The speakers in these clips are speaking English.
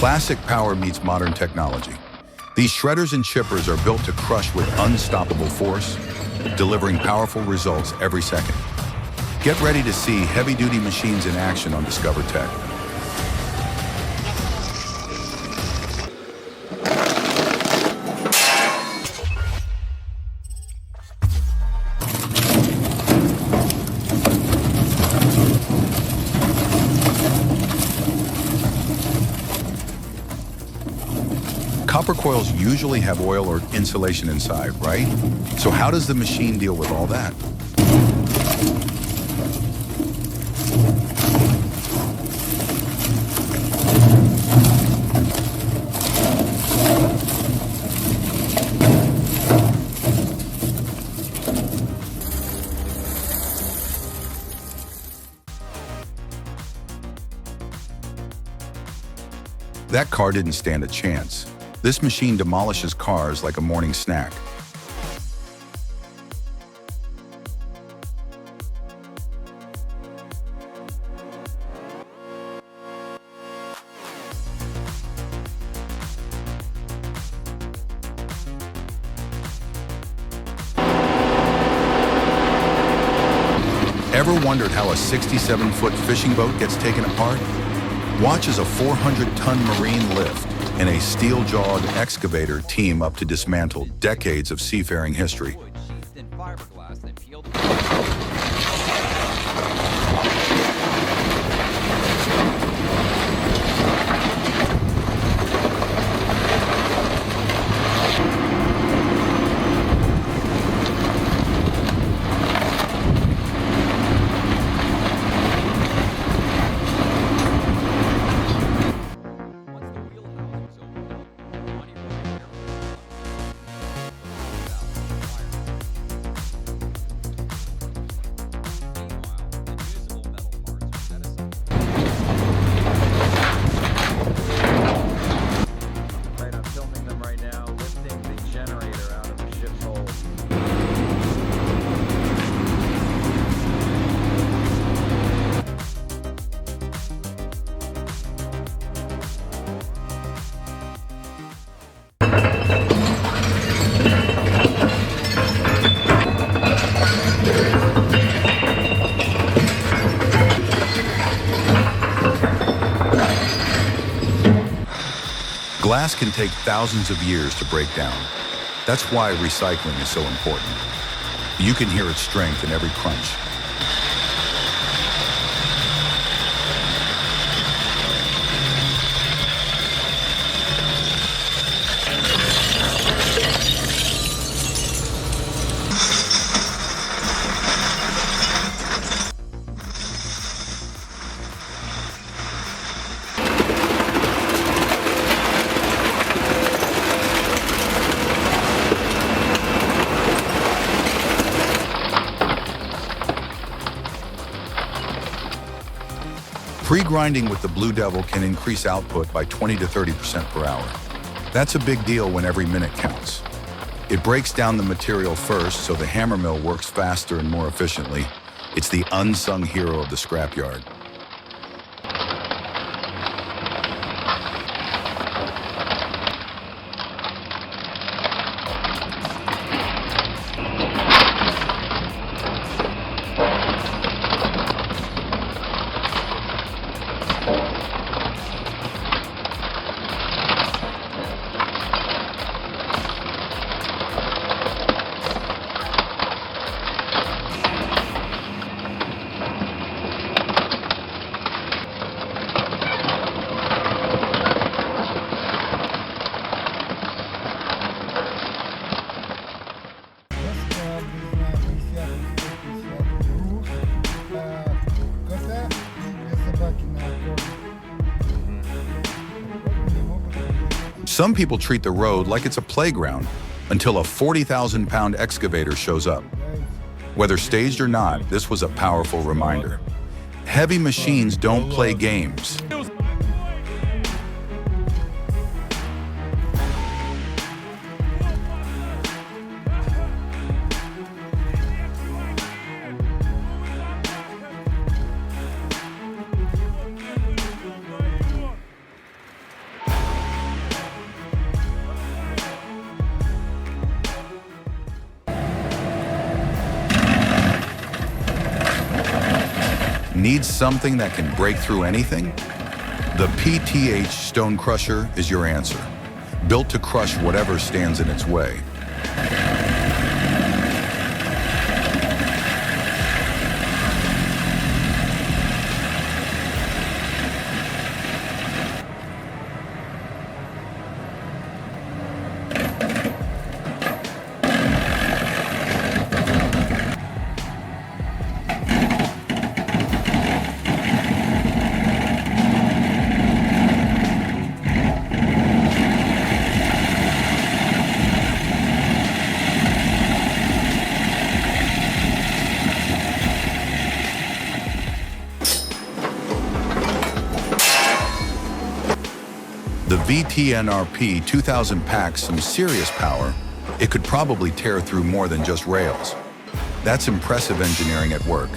Classic power meets modern technology. These shredders and chippers are built to crush with unstoppable force, delivering powerful results every second. Get ready to see heavy-duty machines in action on Discover Tech. Copper coils usually have oil or insulation inside, right? So how does the machine deal with all that? That car didn't stand a chance. This machine demolishes cars like a morning snack. Ever wondered how a 67-foot fishing boat gets taken apart? Watch as a 400-ton marine lift and a steel-jawed excavator team up to dismantle decades of seafaring history. Glass can take thousands of years to break down. That's why recycling is so important. You can hear its strength in every crunch. Pre-grinding with the Blue Devil can increase output by 20 to 30% per hour. That's a big deal when every minute counts. It breaks down the material first so the hammer mill works faster and more efficiently. It's the unsung hero of the scrapyard. Some people treat the road like it's a playground until a 40,000-pound excavator shows up. Whether staged or not, this was a powerful reminder. Heavy machines don't play games. Needs something that can break through anything? The PTH Stone Crusher is your answer, built to crush whatever stands in its way. The VTNRP 2000 packs some serious power. It could probably tear through more than just rails. That's impressive engineering at work.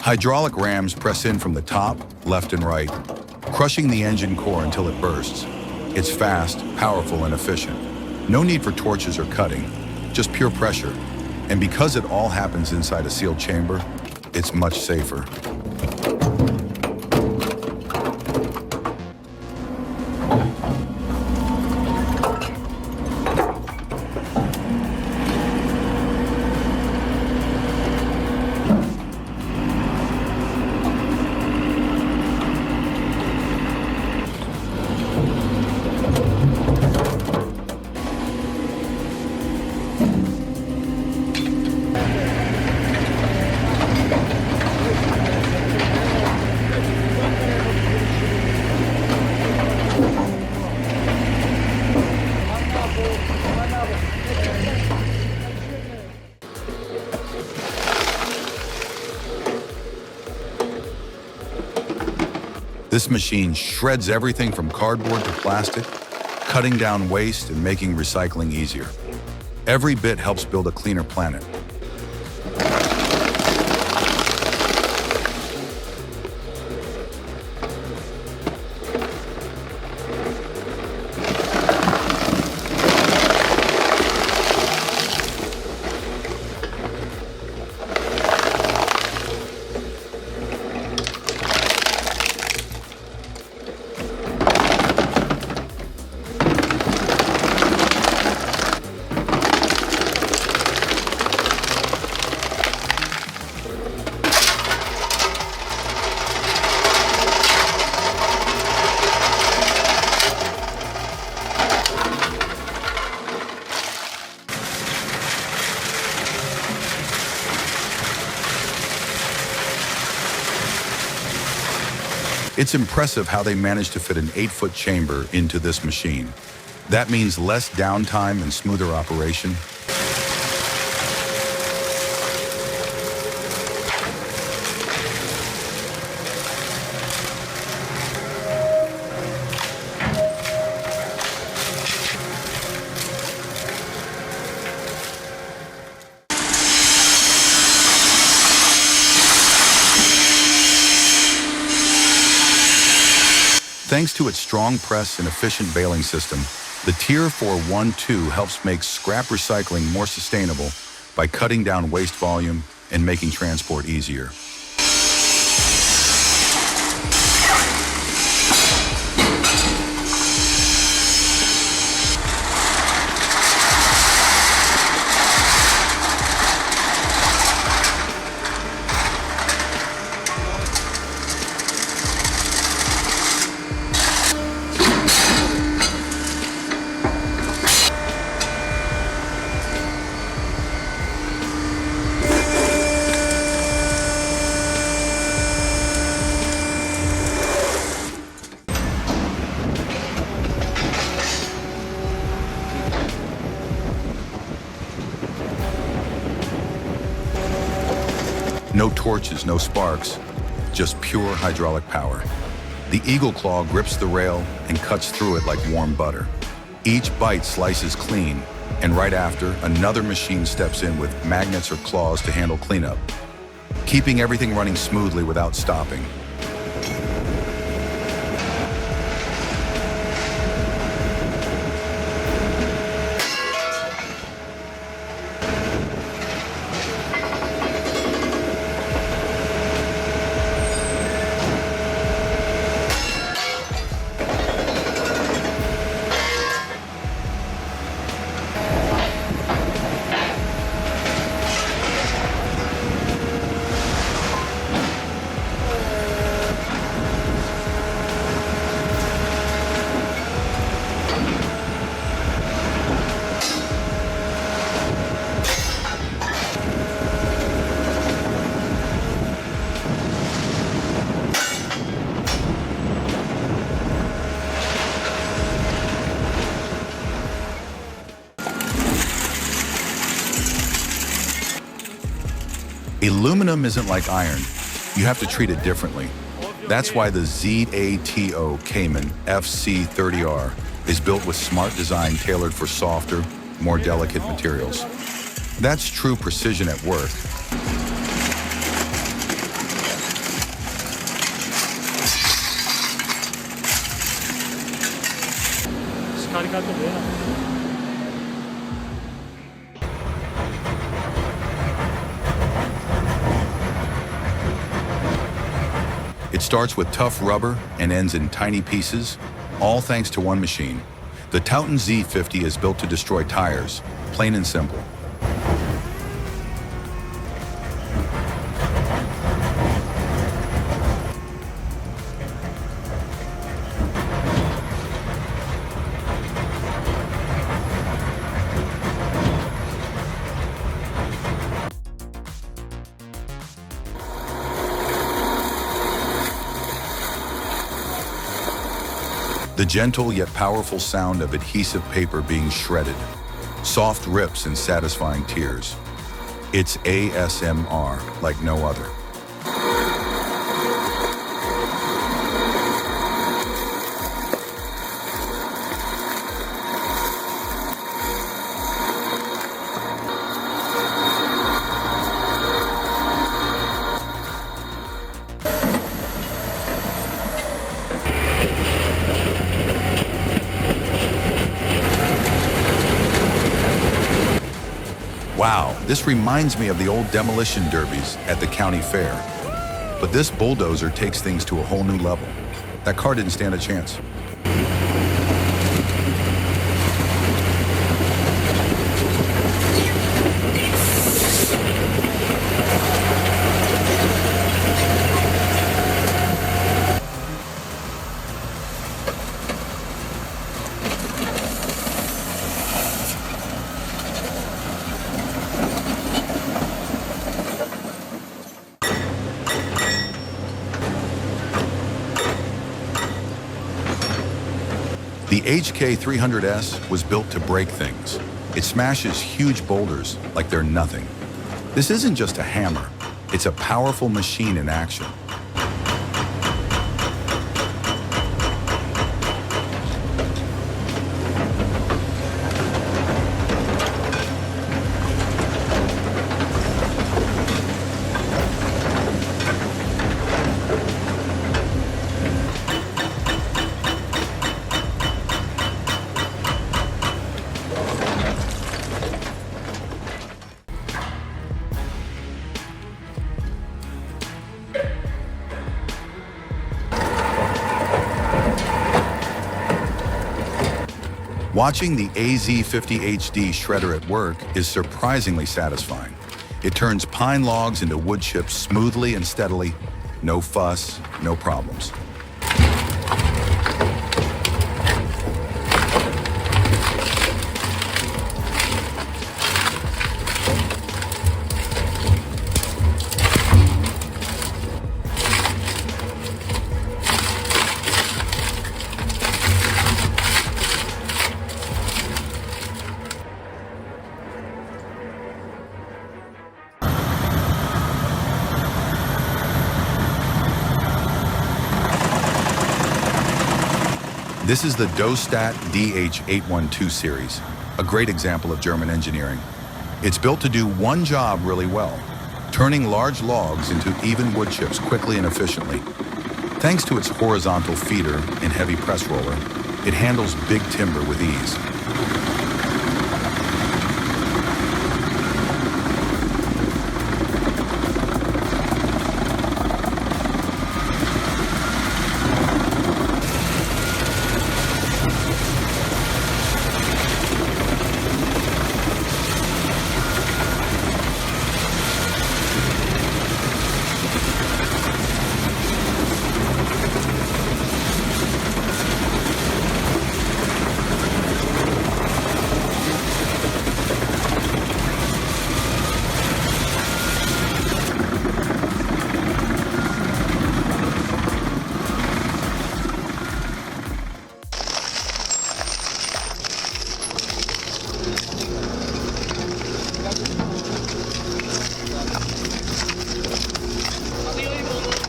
Hydraulic rams press in from the top, left and right, crushing the engine core until it bursts. It's fast, powerful, and efficient. No need for torches or cutting, just pure pressure. And because it all happens inside a sealed chamber, it's much safer. This machine shreds everything from cardboard to plastic, cutting down waste and making recycling easier. Every bit helps build a cleaner planet. It's impressive how they managed to fit an 8-foot chamber into this machine. That means less downtime and smoother operation. Thanks to its strong press and efficient baling system, the Tier 412 helps make scrap recycling more sustainable by cutting down waste volume and making transport easier. No torches, no sparks, just pure hydraulic power. The eagle claw grips the rail and cuts through it like warm butter. Each bite slices clean, and right after, another machine steps in with magnets or claws to handle cleanup, keeping everything running smoothly without stopping. Aluminum isn't like iron. You have to treat it differently. That's why the ZATO Cayman FC30R is built with smart design tailored for softer, more delicate materials. That's true precision at work. It starts with tough rubber and ends in tiny pieces, all thanks to one machine. The Tauton Z50 is built to destroy tires, plain and simple. The gentle yet powerful sound of adhesive paper being shredded, soft rips and satisfying tears. It's ASMR like no other. Wow, this reminds me of the old demolition derbies at the county fair. But this bulldozer takes things to a whole new level. That car didn't stand a chance. The HK300S was built to break things. It smashes huge boulders like they're nothing. This isn't just a hammer, it's a powerful machine in action. Watching the AZ50HD shredder at work is surprisingly satisfying. It turns pine logs into wood chips smoothly and steadily. No fuss, no problems. This is the Dostat DH812 series, a great example of German engineering. It's built to do one job really well, turning large logs into even wood chips quickly and efficiently. Thanks to its horizontal feeder and heavy press roller, it handles big timber with ease.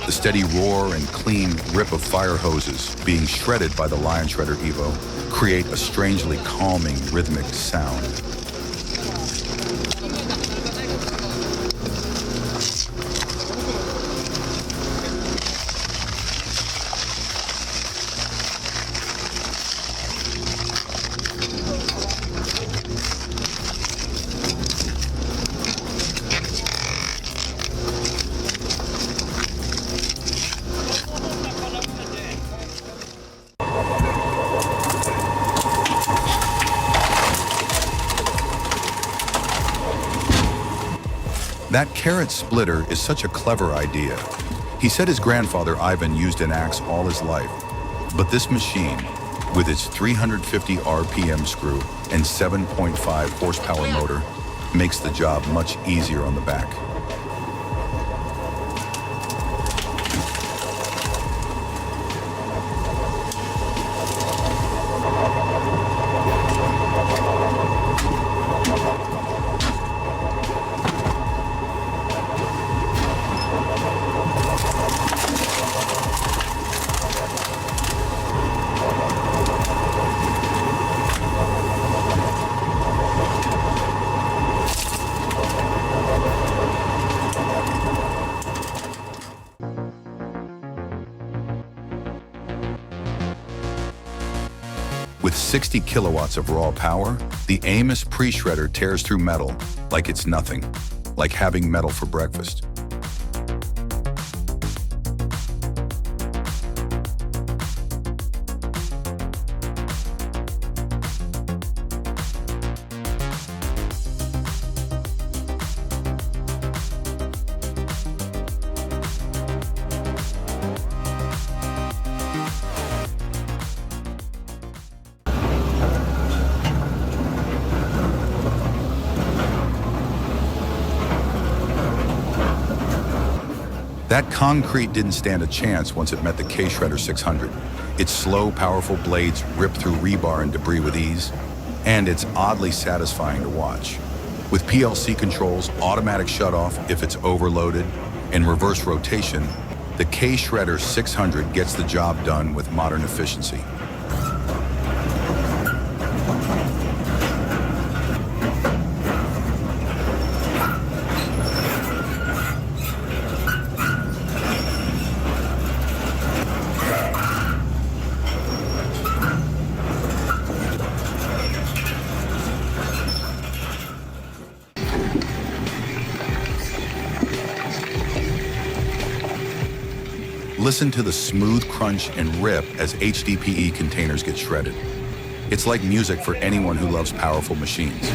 The steady roar and clean rip of fire hoses being shredded by the Lion Shredder Evo create a strangely calming rhythmic sound. That carrot splitter is such a clever idea. He said his grandfather Ivan used an axe all his life, but this machine, with its 350 RPM screw and 7.5 horsepower motor, makes the job much easier on the back. With 60 kilowatts of raw power, the Amos pre-shredder tears through metal like it's nothing, like having metal for breakfast. That concrete didn't stand a chance once it met the K-Shredder 600. Its slow, powerful blades rip through rebar and debris with ease, and it's oddly satisfying to watch. With PLC controls, automatic shutoff if it's overloaded, and reverse rotation, the K-Shredder 600 gets the job done with modern efficiency. Listen to the smooth crunch and rip as HDPE containers get shredded. It's like music for anyone who loves powerful machines.